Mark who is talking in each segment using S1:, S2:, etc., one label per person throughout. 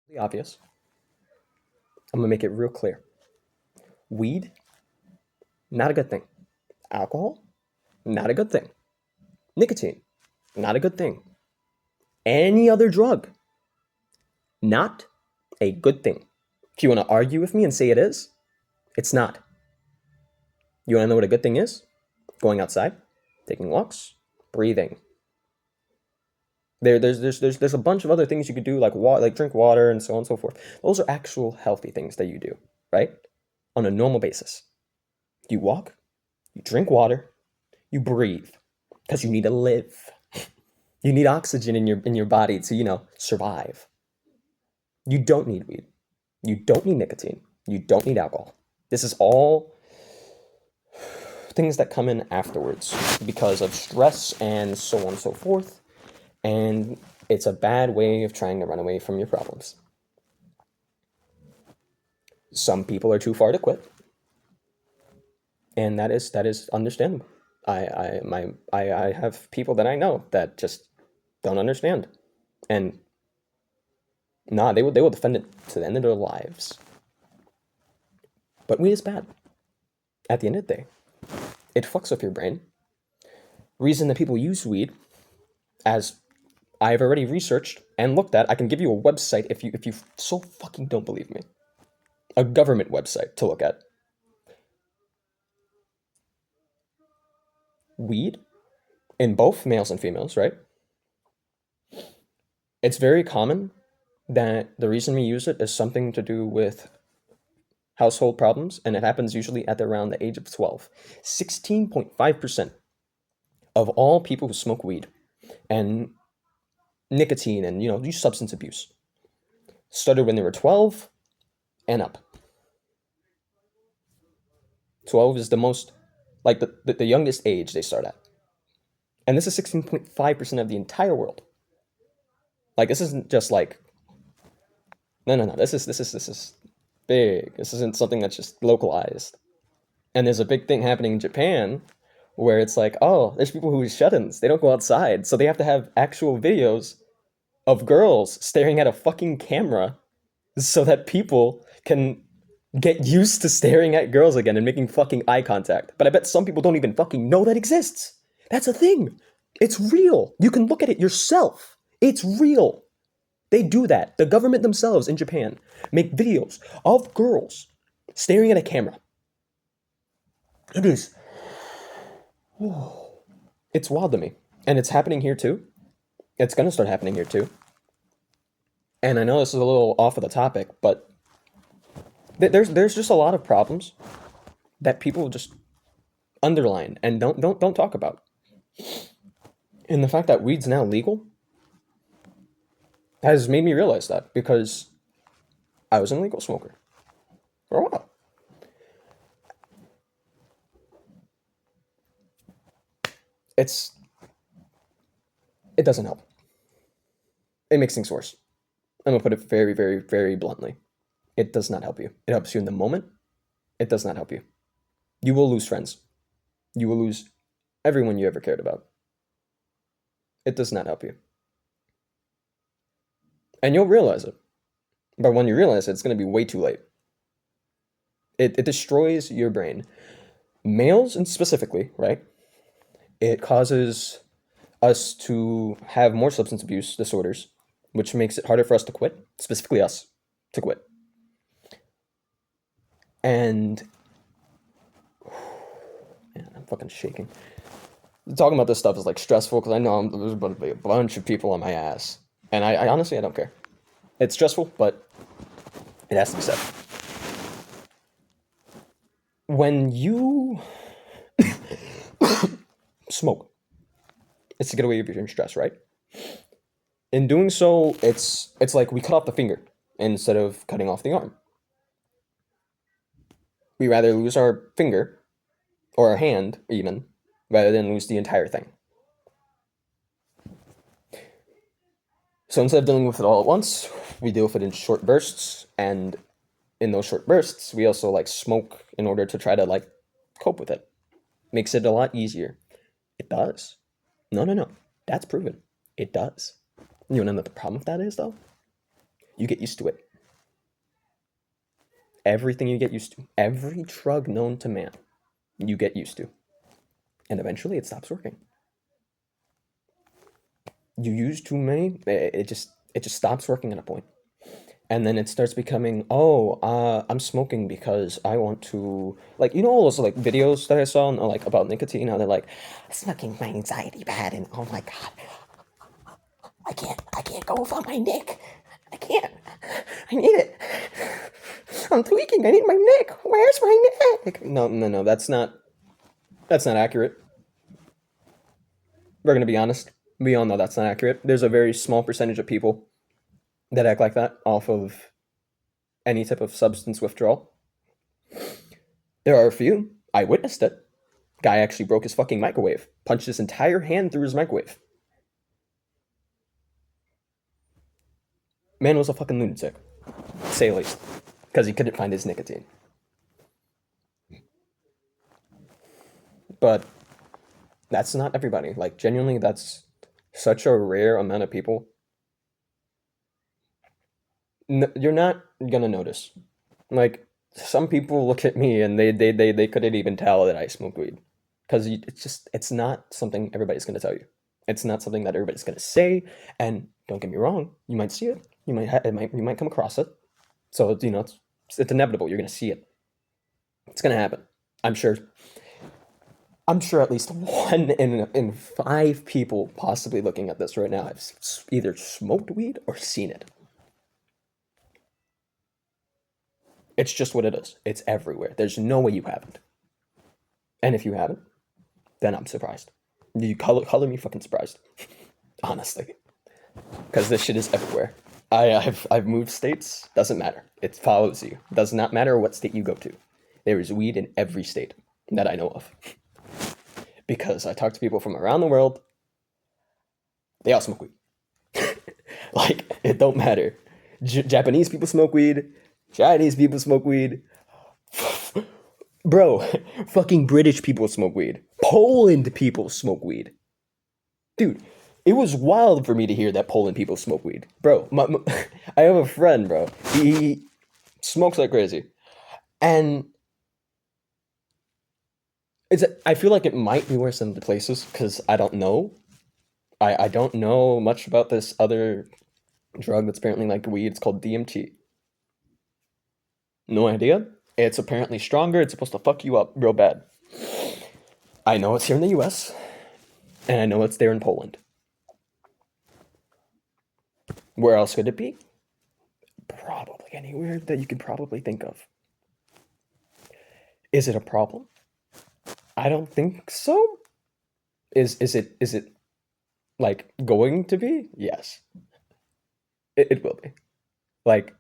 S1: The obvious. I'm gonna make it real clear. Weed, not a good thing. Alcohol, not a good thing. Nicotine, not a good thing. Any other drug, not a good thing. If you want to argue with me and say it is, it's not. You want to know what a good thing is? Going outside, taking walks, breathing. There's a bunch of other things you could do, like like drink water and so on and so forth. Those are actual healthy things that you do, right? On a normal basis. You walk, you drink water, you breathe, because you need to live. You need oxygen in your body to, survive. You don't need weed. You don't need nicotine. You don't need alcohol. This is all things that come in afterwards because of stress and so on and so forth. And it's a bad way of trying to run away from your problems. Some people are too far to quit, and that is understandable. I have people that I know that just don't understand, and nah, they will defend it to the end of their lives. But weed is bad. At the end of the day, it fucks up your brain. Reason that people use weed, as I've already researched and looked at, I can give you a website if you so fucking don't believe me. A government website to look at. Weed in both males and females, right? It's very common that the reason we use it is something to do with household problems, and it happens usually at around the age of 12. 16.5% of all people who smoke weed and nicotine and use substance abuse started when they were 12 and up. 12 is the most, like the youngest age they start at. And this is 16.5% of the entire world. Like, this isn't just like, no. This is big. This isn't something that's just localized. And there's a big thing happening in Japan where it's like, oh, there's people who are shut-ins. They don't go outside, so they have to have actual videos of girls staring at a fucking camera so that people can get used to staring at girls again and making fucking eye contact. But I bet some people don't even fucking know that exists. That's a thing. It's real. You can look at it yourself. It's real. They do that. The government themselves in Japan make videos of girls staring at a camera. It is. It's wild to me. And it's happening here too. It's going to start happening here too. And I know this is a little off of the topic, but there's just a lot of problems that people just underline and don't talk about. And the fact that weed's now legal has made me realize that, because I was an illegal smoker for a while. It doesn't help. It makes things worse. I'm gonna put it very, very, very bluntly. It does not help you. It helps you in the moment. It does not help you. You will lose friends. You will lose everyone you ever cared about. It does not help you. And you'll realize it. But when you realize it, it's going to be way too late. It destroys your brain. Males, and specifically, right? It causes us to have more substance abuse disorders, which makes it harder for us to quit, specifically us, to quit. And man, I'm fucking shaking. Talking about this stuff is like stressful because I know there's going to be a bunch of people on my ass, and I honestly I don't care. It's stressful, but it has to be said. When you smoke, it's to get away with your stress, right? In doing so, it's like we cut off the finger instead of cutting off the arm. We rather lose our finger or our hand even rather than lose the entire thing. So instead of dealing with it all at once, we deal with it in short bursts, and in those short bursts, we also like smoke in order to try to like cope with it. Makes it a lot easier. It does. No. That's proven. It does. You wanna know what the problem with that is though? You get used to it. Everything you get used to. Every drug known to man, you get used to. And eventually it stops working. You use too many, it just stops working at a point. And then it starts becoming, oh, I'm smoking because I want to, like, you know all those like videos that I saw like about nicotine, how they're like, smoking my anxiety bad, and oh my god, I can't go without my nick. I can't. I need it. I'm tweaking. I need my nick. Where's my nick? No. That's not accurate. We're gonna be honest. We all know that's not accurate. There's a very small percentage of people that act like that off of any type of substance withdrawal. There are a few. I witnessed it. Guy actually broke his fucking microwave, punched his entire hand through his microwave. Man was a fucking lunatic, to say the least, because he couldn't find his nicotine. But that's not everybody. Like, genuinely, that's such a rare amount of people. You're not gonna notice. Like, some people look at me and they couldn't even tell that I smoke weed, because it's not something everybody's gonna tell you. It's not something that everybody's gonna say. And don't get me wrong, you might see it. You might come across it. So it's inevitable. You're gonna see it. It's gonna happen. I'm sure. I'm sure at least one in five people possibly looking at this right now have either smoked weed or seen it. It's just what it is. It's everywhere. There's no way you haven't. And if you haven't, then I'm surprised. You color me fucking surprised. Honestly. Because this shit is everywhere. I've moved states. Doesn't matter. It follows you. Does not matter what state you go to. There is weed in every state that I know of. Because I talk to people from around the world. They all smoke weed. Like, it don't matter. Japanese people smoke weed. Chinese people smoke weed. Bro, fucking British people smoke weed. Poland people smoke weed. Dude, it was wild for me to hear that Poland people smoke weed. Bro, I have a friend, bro. He smokes like crazy. And I feel like it might be worse in the places, because I don't know. I don't know much about this other drug that's apparently like weed. It's called DMT. No idea. It's apparently stronger. It's supposed to fuck you up real bad. I know it's here in the US, and I know it's there in Poland. Where else could it be? Probably anywhere that you could probably think of. Is it a problem? I don't think so. Is it like going to be? Yes. It will be. Like,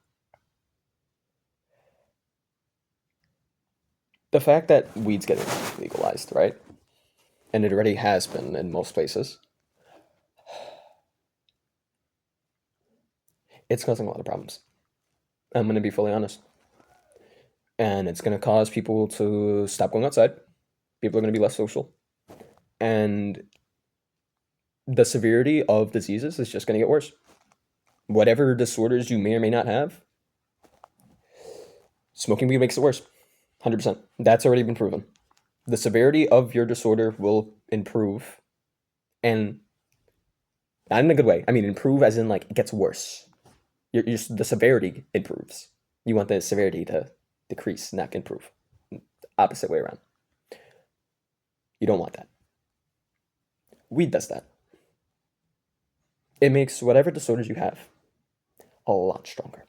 S1: the fact that weed's getting legalized, right? And it already has been in most places. It's causing a lot of problems. I'm going to be fully honest. And it's going to cause people to stop going outside. People are going to be less social. And the severity of diseases is just going to get worse. Whatever disorders you may or may not have, smoking weed makes it worse. 100%. That's already been proven. The severity of your disorder will improve. And not in a good way. I mean, improve as in, like, it gets worse. The severity improves. You want the severity to decrease, not improve. Opposite way around. You don't want that. Weed does that. It makes whatever disorders you have a lot stronger.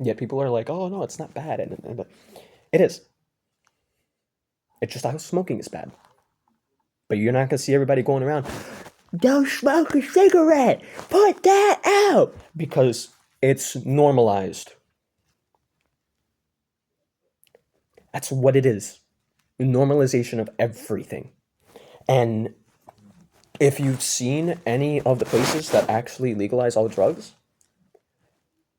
S1: Yet people are like, oh no, it's not bad. And it is. It's just how smoking is bad. But you're not going to see everybody going around, don't smoke a cigarette, put that out, because it's normalized. That's what it is. Normalization of everything. And if you've seen any of the places that actually legalize all drugs,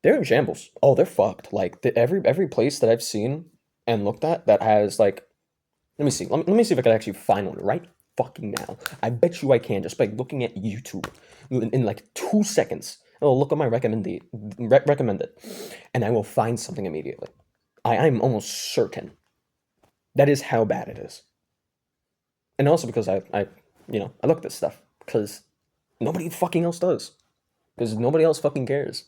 S1: they're in shambles. Oh, they're fucked. Like, every place that I've seen and looked at that has, like, let me see if I can actually find one right fucking now. I bet you I can just by looking at YouTube in like 2 seconds. I'll look at my recommended, and I will find something immediately. I'm almost certain. That is how bad it is. And also because I look at this stuff because nobody fucking else does. Because nobody else fucking cares.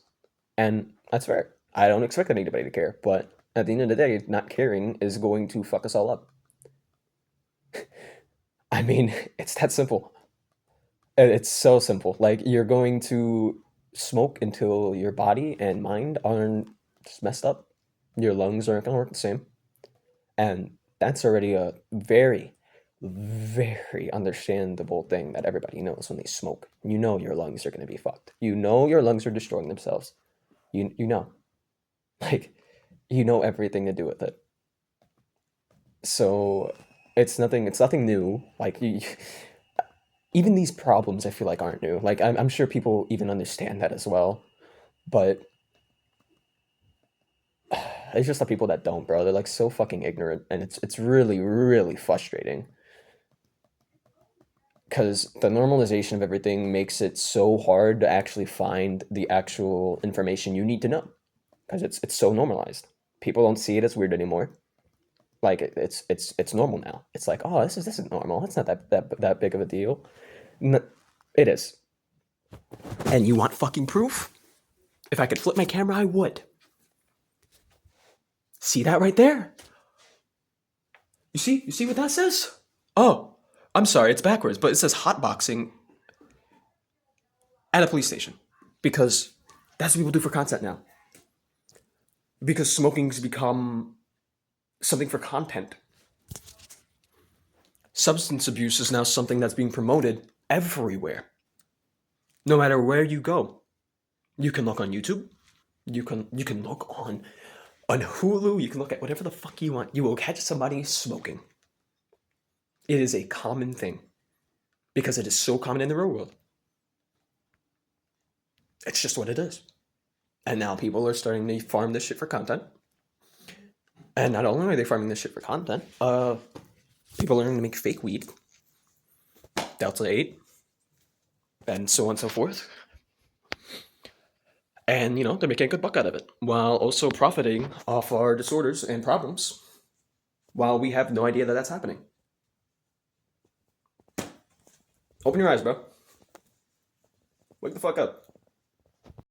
S1: And that's fair. I don't expect anybody to care, but at the end of the day, not caring is going to fuck us all up. I mean, it's that simple. It's so simple. Like, you're going to smoke until your body and mind aren't just messed up. Your lungs aren't going to work the same. And that's already a very, very understandable thing that everybody knows when they smoke. You know your lungs are going to be fucked. You know your lungs are destroying themselves. You know. Like, you know everything to do with it. So it's nothing new. Like, even these problems I feel like aren't new. Like, I'm sure people even understand that as well. But it's just the people that don't, bro. They're like so fucking ignorant, and it's really, really frustrating. Because the normalization of everything makes it so hard to actually find the actual information you need to know. Because it's so normalized. People don't see it as weird anymore. Like, it's normal now. It's like, oh, this is normal. It's not that big of a deal. It is. And you want fucking proof? If I could flip my camera, I would. See that right there? You see? You see what that says? Oh, I'm sorry, it's backwards, but it says hotboxing at a police station. Because that's what people do for content now. Because smoking's become something for content. Substance abuse is now something that's being promoted everywhere. No matter where you go. You can look on YouTube. You can look on Hulu. You can look at whatever the fuck you want. You will catch somebody smoking. It is a common thing because it is so common in the real world. It's just what it is. And now people are starting to farm this shit for content. And not only are they farming this shit for content, people are learning to make fake weed, Delta 8, and so on and so forth. And, they're making a good buck out of it, while also profiting off our disorders and problems, while we have no idea that that's happening. Open your eyes, bro. Wake the fuck up.